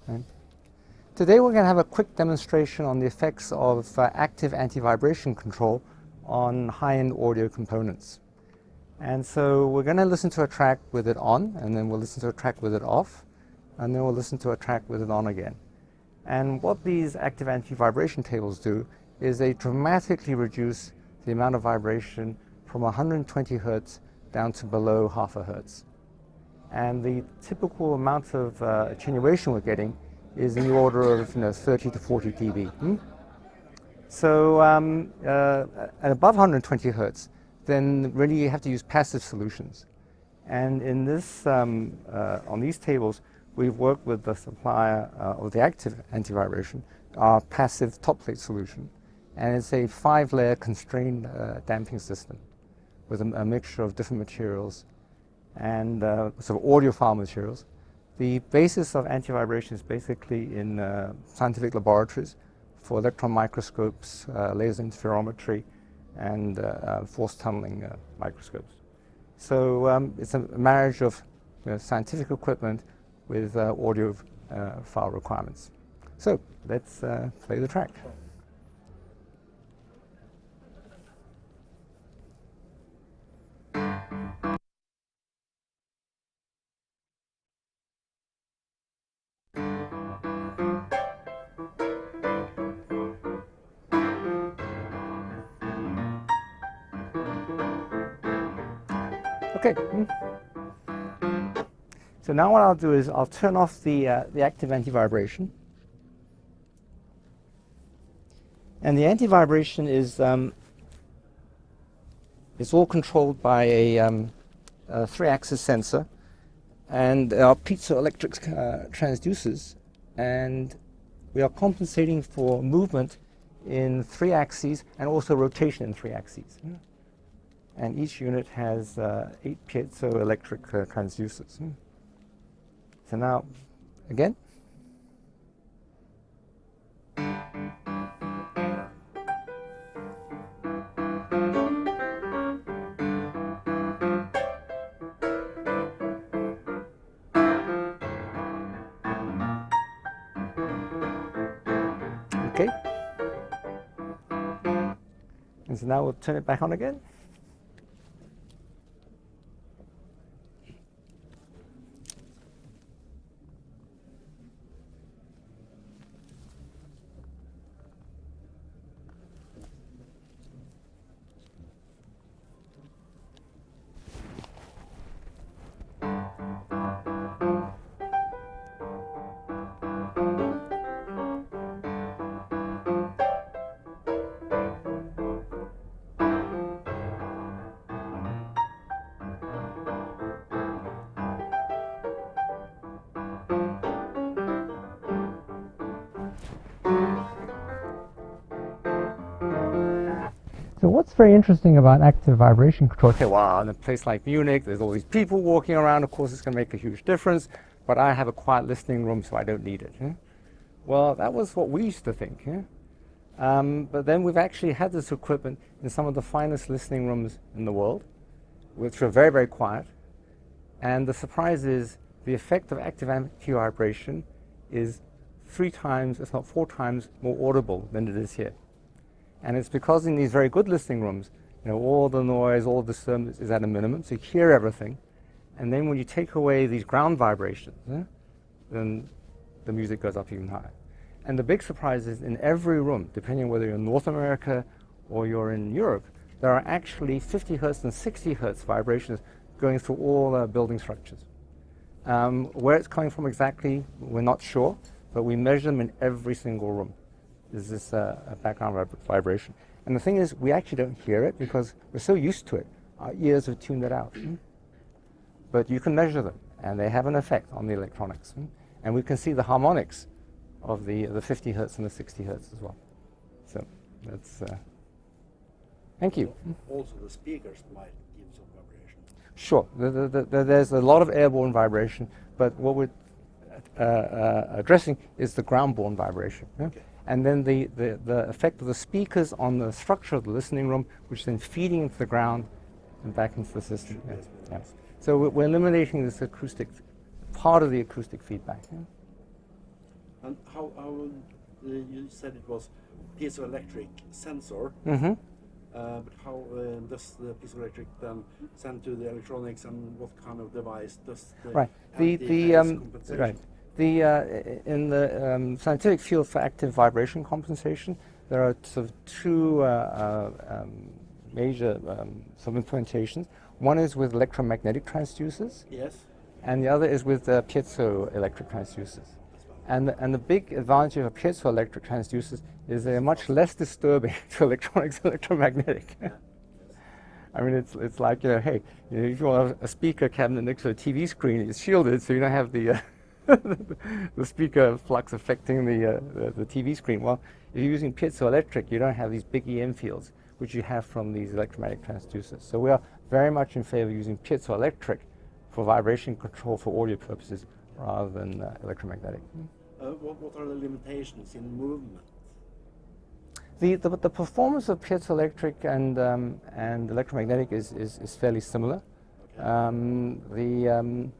Right? Today we're going to have a quick demonstration on the effects of active anti-vibration control on high-end audio components. And so we're going to listen to a track with it on, and then we'll listen to a track with it off, and then we'll listen to a track with it on again. And what these active anti-vibration tables do is they dramatically reduce the amount of vibration from 120 hertz down to below half a hertz. And the typical amount of attenuation we're getting is in the order of 30 to 40 dB. So at above 120 hertz, then really you have to use passive solutions. And in this, on these tables, we've worked with the supplier of the active anti-vibration, our passive top plate solution. And it's a 5-layer constrained damping system with a mixture of different materials and sort of audiophile materials. The basis of anti-vibration is basically in scientific laboratories for electron microscopes, laser interferometry, and force tunneling microscopes. So it's a marriage of scientific equipment with audiophile requirements. So let's play the track. Okay. So now what I'll do is I'll turn off the active anti-vibration. And the anti-vibration is it's all controlled by a 3-axis sensor and our piezoelectric transducers, and we are compensating for movement in 3 axes and also rotation in 3 axes. And each unit has 8 piezoelectric transducers. So now, again. Okay. And so now we'll turn it back on again. So what's very interesting about active vibration control? Okay, well, in a place like Munich, there's all these people walking around. Of course, it's going to make a huge difference, but I have a quiet listening room, so I don't need it. Well, that was what we used to think. But then we've actually had this equipment in some of the finest listening rooms in the world, which are very, very quiet. And the surprise is the effect of active anti-vibration is 3 times, if not 4 times, more audible than it is here. And it's because in these very good listening rooms, all the noise, all the disturbance is at a minimum, so you hear everything. And then when you take away these ground vibrations, then the music goes up even higher. And the big surprise is in every room, depending on whether you're in North America or you're in Europe, there are actually 50 hertz and 60 hertz vibrations going through all building structures. Where it's coming from exactly, we're not sure, but we measure them in every single room. Is this a background vibration? And the thing is, we actually don't hear it because we're so used to it. Our ears have tuned it out. But you can measure them, and they have an effect on the electronics. And we can see the harmonics of the 50 hertz and the 60 hertz as well. So that's, thank you. Also the speakers might give some vibration. Sure, there's a lot of airborne vibration, but what we're addressing is the ground-borne vibration. Okay. And then the effect of the speakers on the structure of the listening room, which is then feeding into the ground and back into the system. Yes. Yes. So we're eliminating this acoustic, part of the acoustic feedback. And how you said it was piezoelectric sensor, Mm-hmm. but how does the piezoelectric then send to the electronics, and what kind of device does the Right. The anti-phase compensation? right. The in the scientific field for active vibration compensation, there are sort of two major sort of implementations. One is with electromagnetic transducers, Yes. and the other is with piezoelectric transducers. And the big advantage of piezoelectric transducers is they're much less disturbing to electronics and electromagnetic. Yeah. I mean, it's like, hey, if you want a speaker cabinet next to a TV screen, it's shielded, so you don't have the the speaker flux affecting the TV screen. Well, if you're using piezoelectric, you don't have these big EM fields, which you have from these electromagnetic transducers. So we are very much in favor of using piezoelectric for vibration control for audio purposes rather than electromagnetic. What are the limitations in movement? The performance of piezoelectric and electromagnetic is fairly similar. Okay.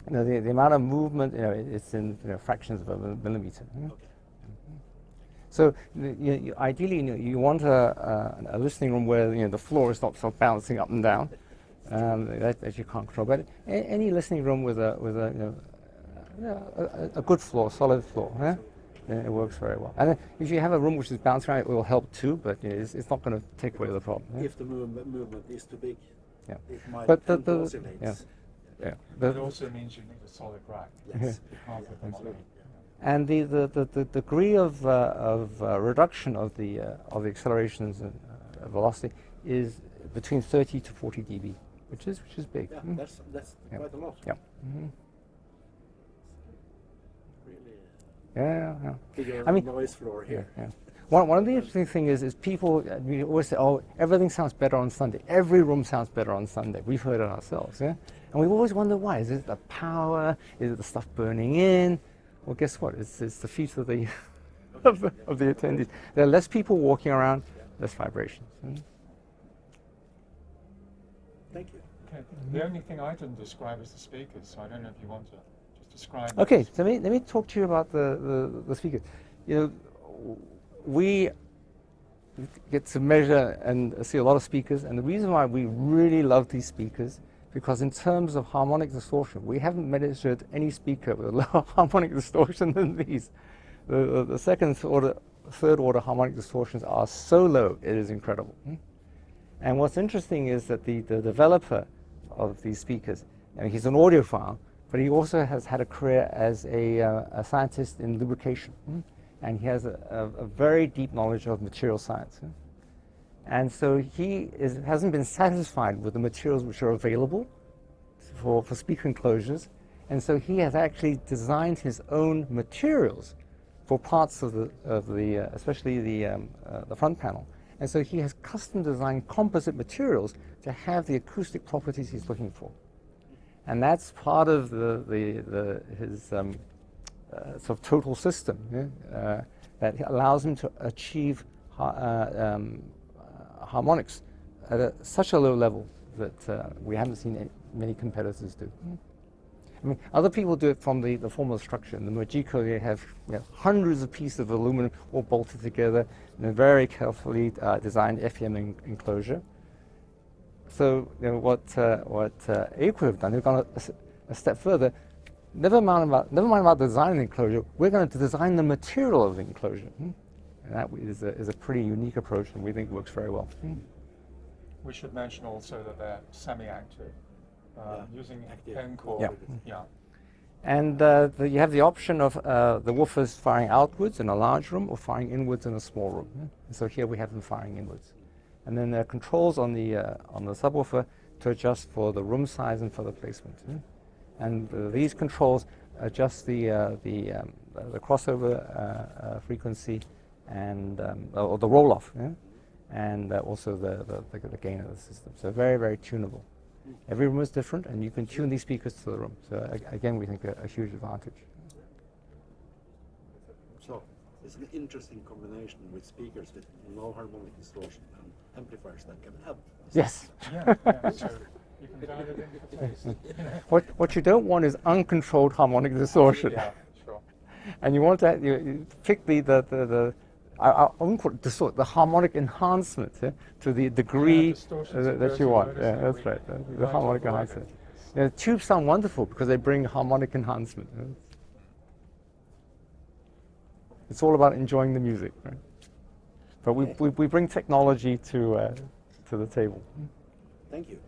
The amount of movement, it's in fractions of a millimeter. Okay. So ideally, you want a listening room where the floor is not sort of bouncing up and down. That you can't control. But any listening room with a good floor, solid floor, then it works very well. And if you have a room which is bouncing around, it will help too. But it's not going to take away the problem. If the movement is too big, Yeah. it might But tend to oscillate. Yeah. It also means you need a solid rack. Yes. You can't put them on it. And the degree of reduction of the accelerations and velocity is between 30 to 40 dB, which is big. Yeah, that's Yeah. quite a lot. Yeah. Mm-hmm. Really Yeah. bigger I mean- noise floor here. Yeah. One of the interesting things is people we always say, oh, everything sounds better on Sunday. Every room sounds better on Sunday. We've heard it ourselves, yeah? And we always wonder why. Is it the power? Is it the stuff burning in? Well, guess what? It's the feet of the of the attendees. There are less people walking around, less vibrations. Thank you. Okay. The only thing I didn't describe is the speakers, so I don't know if you want to just describe. Okay, those. so let me talk to you about the speakers. We get to measure and see a lot of speakers, and the reason why we really love these speakers, because in terms of harmonic distortion, we haven't measured any speaker with a lower harmonic distortion than these. The second order, third order harmonic distortions are so low, it is incredible. And what's interesting is that the developer of these speakers, he's an audiophile, but he also has had a career as a scientist in lubrication. And he has a very deep knowledge of material science. And so he hasn't been satisfied with the materials which are available for speaker enclosures. And so he has actually designed his own materials for parts of the especially the front panel. And so he has custom designed composite materials to have the acoustic properties he's looking for. And that's part of his sort of total system that allows him to achieve harmonics at such a low level that we haven't seen many competitors do. I mean, other people do it from the formal structure. In the Mojiko, they have hundreds of pieces of aluminum all bolted together in a very carefully designed FEM enclosure. So what Taiko have done, they've gone a step further. Never mind about designing the enclosure. We're going to design the material of the enclosure, and that is a pretty unique approach, and we think works very well. We should mention also that they're semi-active, using active. pen cord. Yeah. Yeah. And you have the option of the woofers firing outwards in a large room or firing inwards in a small room. And so here we have them firing inwards, and then there are controls on the subwoofer to adjust for the room size and for the placement. And these controls adjust the crossover frequency and or the roll-off, and also the gain of the system. So very, very tunable. Every room is different, and you can tune these speakers to the room. So again, we think a huge advantage. So it's an interesting combination with speakers with no harmonic distortion and amplifiers that can help. Yes. Yeah. So you can dial it into the taste. What you don't want is uncontrolled harmonic distortion. Yeah, sure. And you want to you pick I won't call it distort, the harmonic enhancement to the degree that you want. Yeah, that's right. The harmonic enhancement. Yeah, the tubes sound wonderful because they bring harmonic enhancement. It's all about enjoying the music, right? But we bring technology to the table. Thank you.